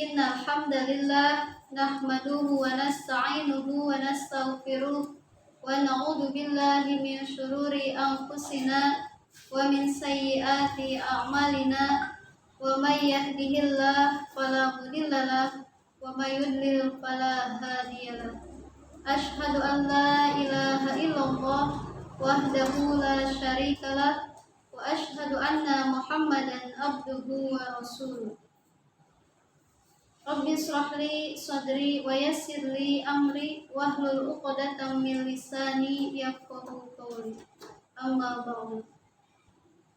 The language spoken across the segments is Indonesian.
Innal hamdalillah nahmaduhu wa nasta'inuhu wa nastaghfiruh wa na'udzu billahi min syururi anfusina wa min sayyiati a'malina wa may yahdihillahu fala mudhillalah wa may yudlil fala hadiyalah. Asyhadu an la ilaha illallah wahdahu la syarikalah wa asyhadu anna Muhammadan abduhu wa rasuluh. Rabbi shrah li sadri wa yassir li amri wahlul 'uqdatam min lisani yafqahu qawli. Amma ba'du.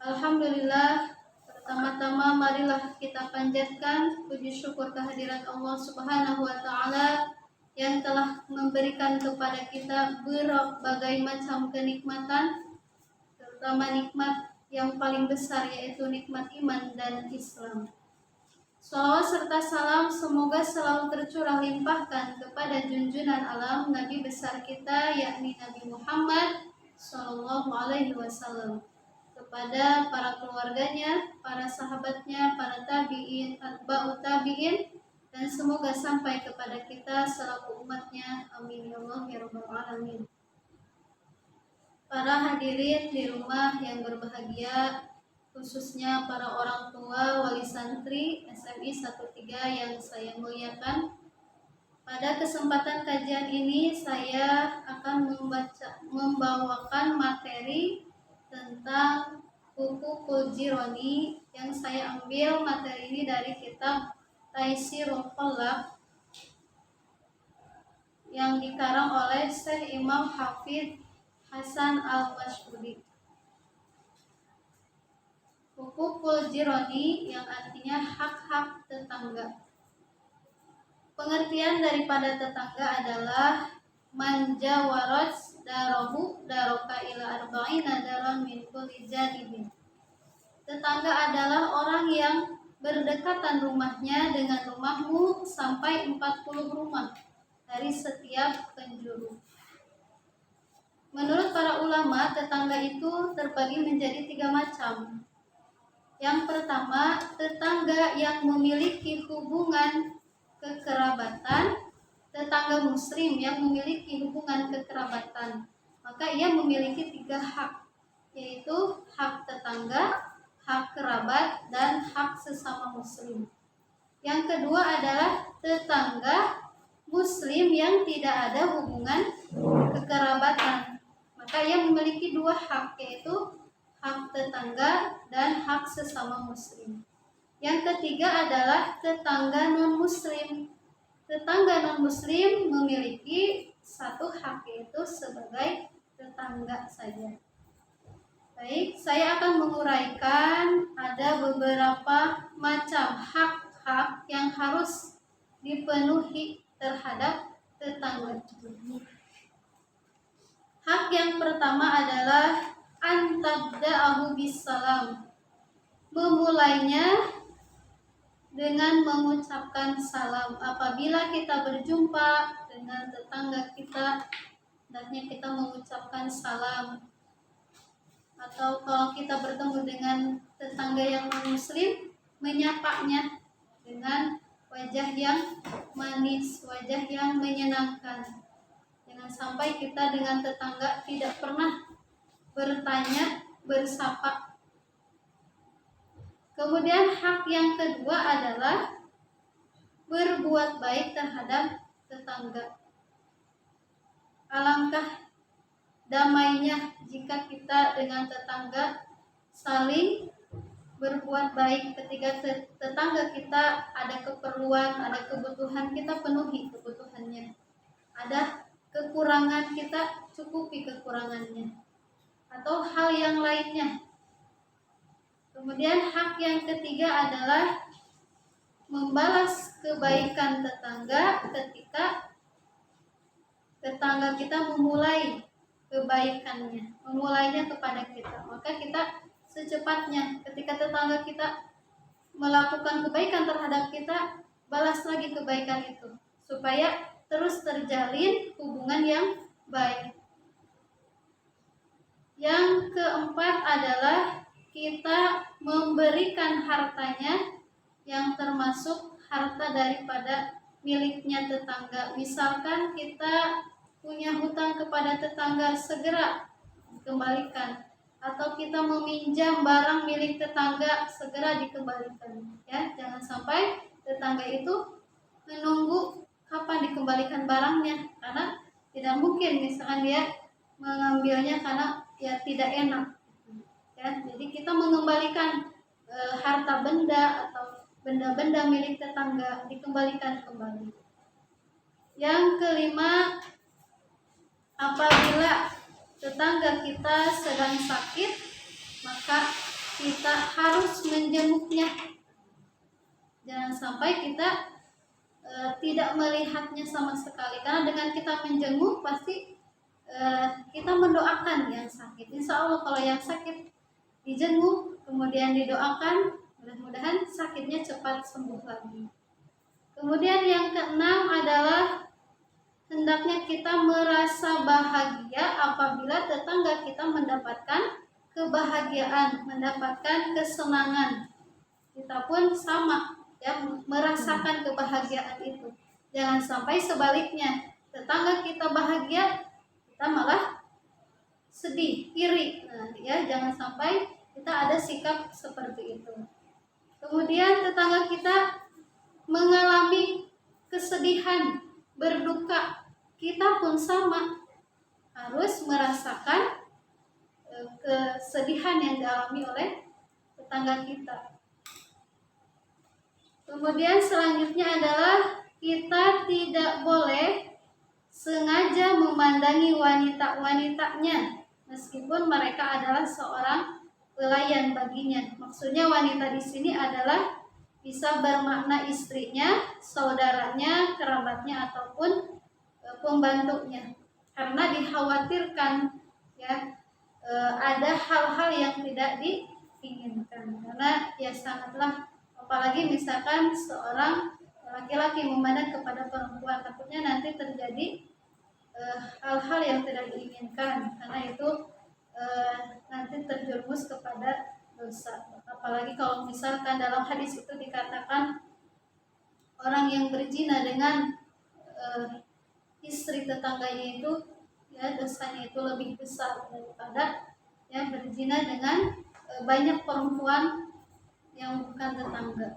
Alhamdulillah, pertama-tama marilah kita panjatkan puji syukur kehadirat Allah Subhanahu wa taala yang telah memberikan kepada kita berbagai macam kenikmatan, terutama nikmat yang paling besar yaitu nikmat iman dan Islam. Salawat serta salam semoga selalu tercurah limpahkan kepada junjungan alam Nabi besar kita yakni Nabi Muhammad Sallallahu Alaihi Wasallam, kepada para keluarganya, para sahabatnya, para tabiin, atba'ut tabiin, dan semoga sampai kepada kita selaku umatnya. Amin ya Allah ya Rabbal Alamin. Para hadirin di rumah yang berbahagia, khususnya para orang tua wali santri SMI 13 yang saya muliakan. Pada kesempatan kajian ini saya akan membawakan materi tentang Huququl Jirani yang saya ambil materi ini dari kitab Taisirul Qalab yang dikarang oleh Syekh Imam Hafidz Hasan Al-Masyhuri. Huququl Jirani yang artinya hak-hak tetangga. Pengertian daripada tetangga adalah man jawarat darahu daroka ila arba'ina daran min kulli janibin. Tetangga adalah orang yang berdekatan rumahnya dengan rumahmu sampai 40 rumah dari setiap penjuru. Menurut para ulama, tetangga itu terbagi menjadi 3 macam. Yang pertama, tetangga yang memiliki hubungan kekerabatan, tetangga muslim yang memiliki hubungan kekerabatan. Maka ia memiliki 3 hak, yaitu hak tetangga, hak kerabat, dan hak sesama muslim. Yang kedua adalah tetangga muslim yang tidak ada hubungan kekerabatan. Maka ia memiliki 2 hak, yaitu hak tetangga dan hak sesama muslim. Yang ketiga adalah tetangga non-muslim. Tetangga non-muslim memiliki 1 hak, yaitu sebagai tetangga saja. Baik, saya akan menguraikan ada beberapa macam hak-hak yang harus dipenuhi terhadap tetangga. Hak yang pertama adalah antabda'ahu bisalam, memulainya dengan mengucapkan salam. Apabila kita berjumpa dengan tetangga kita, hendaknya kita mengucapkan salam. Atau kalau kita bertemu dengan tetangga yang non-muslim, menyapanya dengan wajah yang manis, wajah yang menyenangkan. Jangan sampai kita dengan tetangga tidak pernah bertanya, bersapa. Kemudian hak yang kedua adalah berbuat baik terhadap tetangga. Alangkah damainya jika kita dengan tetangga saling berbuat baik. Ketika tetangga kita ada keperluan, ada kebutuhan, kita penuhi kebutuhannya. Ada kekurangan, kita cukupi kekurangannya. Atau hal yang lainnya. Kemudian hak yang ketiga adalah membalas kebaikan tetangga ketika tetangga kita memulai kebaikannya, memulainya kepada kita. Maka kita secepatnya ketika tetangga kita melakukan kebaikan terhadap kita, balas lagi kebaikan itu supaya terus terjalin hubungan yang baik. Yang keempat adalah kita memberikan hartanya yang termasuk harta daripada miliknya tetangga. Misalkan kita punya hutang kepada tetangga, segera dikembalikan. Atau kita meminjam barang milik tetangga, segera dikembalikan. Ya, jangan sampai tetangga itu menunggu kapan dikembalikan barangnya, karena tidak mungkin misalkan dia mengambilnya karena ya tidak enak. Ya, jadi kita mengembalikan harta benda atau benda-benda milik tetangga, dikembalikan kembali. Yang kelima, apabila tetangga kita sedang sakit, maka kita harus menjenguknya. Jangan sampai kita tidak melihatnya sama sekali, karena dengan kita menjenguk pasti kita mendoakan yang sakit. Insya Allah kalau yang sakit dijenguk kemudian didoakan, mudah-mudahan sakitnya cepat sembuh lagi. Kemudian yang keenam adalah hendaknya kita merasa bahagia apabila tetangga kita mendapatkan kebahagiaan, mendapatkan kesenangan. Kita pun sama, ya, merasakan kebahagiaan itu. Jangan sampai sebaliknya, tetangga kita bahagia, kita malah sedih, iri. Nah, ya, jangan sampai kita ada sikap seperti itu. Kemudian tetangga kita mengalami kesedihan, berduka, kita pun sama harus merasakan kesedihan yang dialami oleh tetangga kita. Kemudian selanjutnya adalah kita tidak boleh sengaja memandangi wanita-wanitanya meskipun mereka adalah seorang pelayan baginya. Maksudnya wanita di sini adalah bisa bermakna istrinya, saudaranya, kerabatnya ataupun pembantunya. Karena dikhawatirkan ya ada hal-hal yang tidak diinginkan. Karena ya sangatlah, apalagi misalkan seorang laki-laki memandang kepada perempuan, takutnya nanti terjadi hal-hal yang tidak diinginkan, karena itu nanti terjerumus kepada dosa. Apalagi kalau misalkan dalam hadis itu dikatakan orang yang berzina dengan istri tetangganya itu ya dosanya itu lebih besar daripada ya berzina dengan banyak perempuan yang bukan tetangga.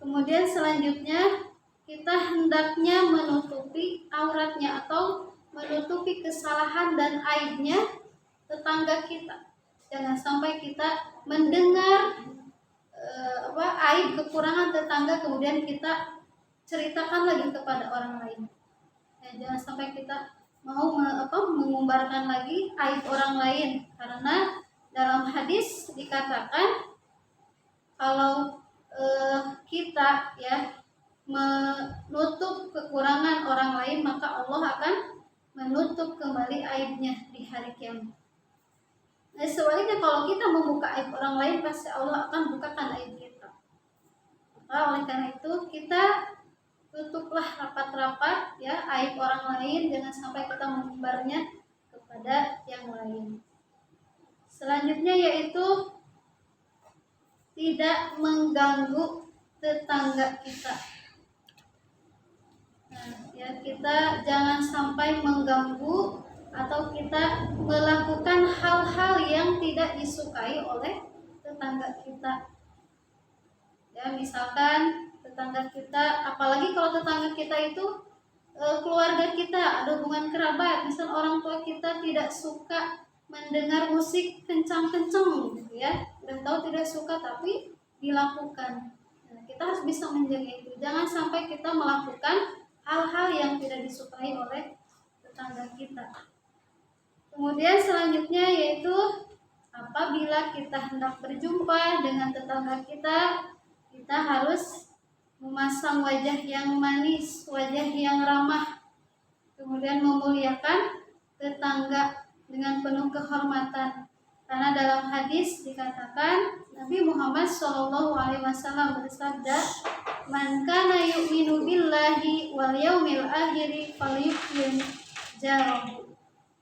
Kemudian selanjutnya kita hendaknya menutupi auratnya atau menutupi kesalahan dan aibnya tetangga kita. Jangan sampai kita mendengar aib kekurangan tetangga kemudian kita ceritakan lagi kepada orang lain. Ya, jangan sampai kita mau mengumbarkan lagi aib orang lain, karena dalam hadis dikatakan kalau kita ya menutup kekurangan orang lain, maka Allah akan menutup kembali aibnya di hari kiamat. Nah, sebaliknya kalau kita membuka aib orang lain, pasti Allah akan bukakan aib kita. Maka oleh karena itu kita tutuplah rapat-rapat ya aib orang lain, jangan sampai kita mengumbarnya kepada yang lain. Selanjutnya yaitu tidak mengganggu tetangga kita. Nah, ya kita jangan sampai mengganggu atau kita melakukan hal-hal yang tidak disukai oleh tetangga kita. Ya, misalkan tetangga kita, apalagi kalau tetangga kita itu keluarga kita, ada hubungan kerabat, misal orang tua kita tidak suka mendengar musik kencang-kencang gitu ya, udah tahu tidak suka tapi dilakukan. Nah, kita harus bisa menjaga itu, jangan sampai kita melakukan hal-hal yang tidak disukai oleh tetangga kita. Kemudian selanjutnya yaitu apabila kita hendak berjumpa dengan tetangga kita, kita harus memasang wajah yang manis, wajah yang ramah, kemudian memuliakan tetangga dengan penuh kehormatan. Karena dalam hadis dikatakan Nabi Muhammad SAW bersabda, "Man kana yu'minu billahi wal yaumil akhir falyukrim jarahu."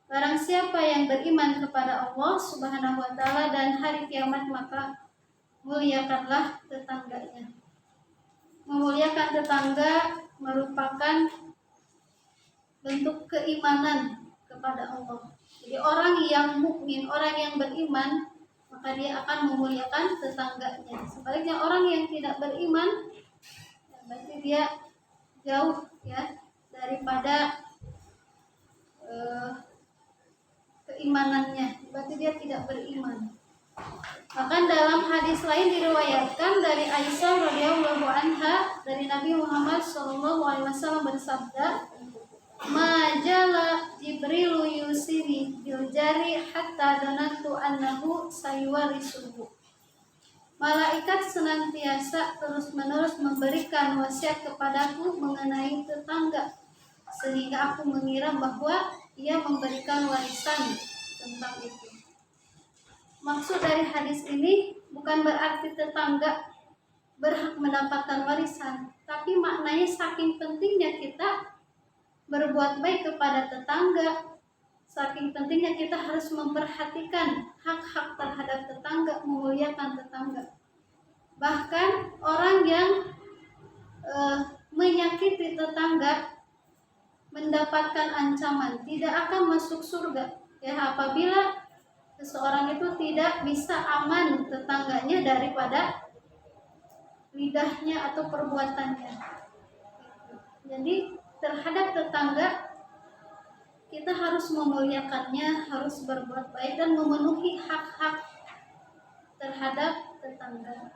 Barang siapa yang beriman kepada Allah Subhanahu wa taala dan hari kiamat, maka muliakanlah tetangganya. memuliakan tetangga merupakan bentuk keimanan kepada Allah. Jadi orang yang mukmin, orang yang beriman, maka dia akan memuliakan tetangganya. Sebaliknya orang yang tidak beriman, berarti dia jauh ya daripada keimanannya, berarti dia tidak beriman. Bahkan dalam hadis lain diriwayatkan dari Aisyah radhiyallahu anha dari Nabi Muhammad SAW bersabda, "Majala Jibrilu yusini bil jari hatta danantu annahu sayuwarisuhu." Malaikat senantiasa terus-menerus memberikan wasiat kepadaku mengenai tetangga, sehingga aku mengira bahwa ia memberikan warisan tentang itu. Maksud dari hadis ini bukan berarti tetangga berhak mendapatkan warisan, tapi maknanya saking pentingnya kita berbuat baik kepada tetangga, saking pentingnya kita harus memperhatikan hak-hak terhadap tetangga, memuliakan tetangga. Bahkan orang yang menyakiti tetangga mendapatkan ancaman, tidak akan masuk surga ya apabila seseorang itu tidak bisa aman tetangganya daripada lidahnya atau perbuatannya. Jadi terhadap tetangga kita harus memuliakannya, harus berbuat baik dan memenuhi hak-hak terhadap tetangga.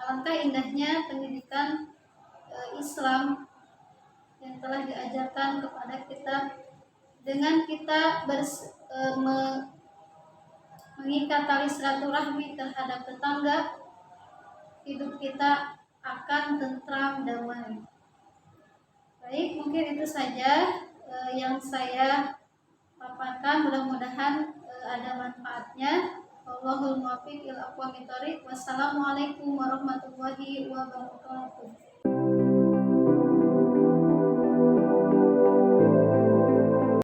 Alangkah indahnya pendidikan Islam yang telah diajarkan kepada kita, dengan kita mengikat tali silaturahmi terhadap tetangga, hidup kita akan tentram damai. Baik, mungkin itu saja yang saya paparkan. Mudah-mudahan ada manfaatnya. Wallahul muwaffiq ila aqwamit thoriq. Wassalamualaikum warahmatullahi wabarakatuh.